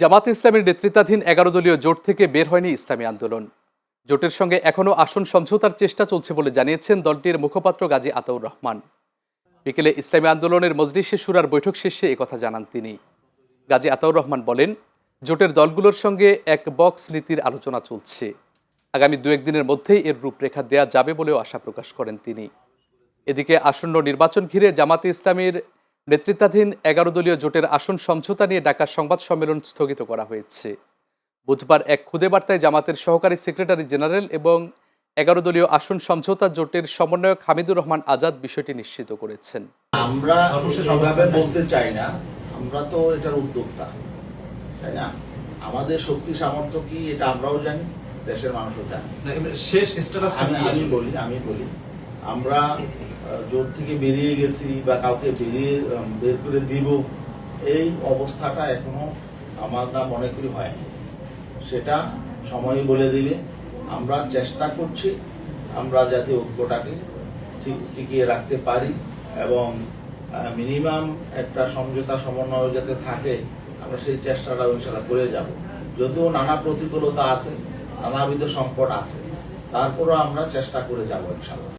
জামাতে ইসলামের নেতৃত্বাধীন ১১ দলীয় জোট থেকে বের হয়নি ইসলামী আন্দোলন। জোটের সঙ্গে এখনও আসন সমঝোতার চেষ্টা চলছে বলে জানিয়েছেন দলটির মুখপাত্র গাজী আতাউর রহমান। বিকেলে ইসলামী আন্দোলনের মজলিসে শুরার বৈঠক শেষে একথা জানান তিনি। গাজী আতাউর রহমান বলেন, জোটের দলগুলোর সঙ্গে এক বক্স নীতির আলোচনা চলছে। আগামী ২-১ দিনের মধ্যেই এর রূপরেখা দেয়া যাবে বলেও আশা প্রকাশ করেন তিনি। এদিকে আসন্ন নির্বাচন ঘিরে জামাতে ইসলামীর নেতৃত্বাধীন ১১ দলীয় জোটের আসন সমঝোতা নিয়ে ডাকা সংবাদ সম্মেলন স্থগিত করা হয়েছে। বুধবার এক খুদে বার্তায় জামাতের সহকারী সেক্রেটারি জেনারেল এবং ১১ দলীয় আসন সমঝোতা জোটের সমন্বয়ক হামিদুর রহমান আজাদ বিষয়টি নিশ্চিত করেছেন। আমরা সেভাবে বলতে চাই না, আমরা তো এটার উদ্যোক্তা, তাই না? আমাদের শক্তি সামর্থ্য কি এটা আমরাও জানি, দেশের মানুষও জানে। আমি বলি আমরা জোট থেকে বেরিয়ে গেছি বা কাউকে বের করে দিব, এই অবস্থাটা এখনো আমরা মনে করি হয়নি। সেটা সময় বলে দিবে। আমরা চেষ্টা করছি আমরা যাতে ঐক্যটাকে টিকিয়ে রাখতে পারি এবং মিনিমাম একটা সমঝোতা সমন্বয় যাতে থাকে, আমরা সেই চেষ্টাটা ইনশাআল্লাহ করে যাব। যদিও নানা প্রতিকূলতা আছে, নানাবিধ সংকট আছে, তারপরও আমরা চেষ্টা করে যাব ইনশাআল্লাহ।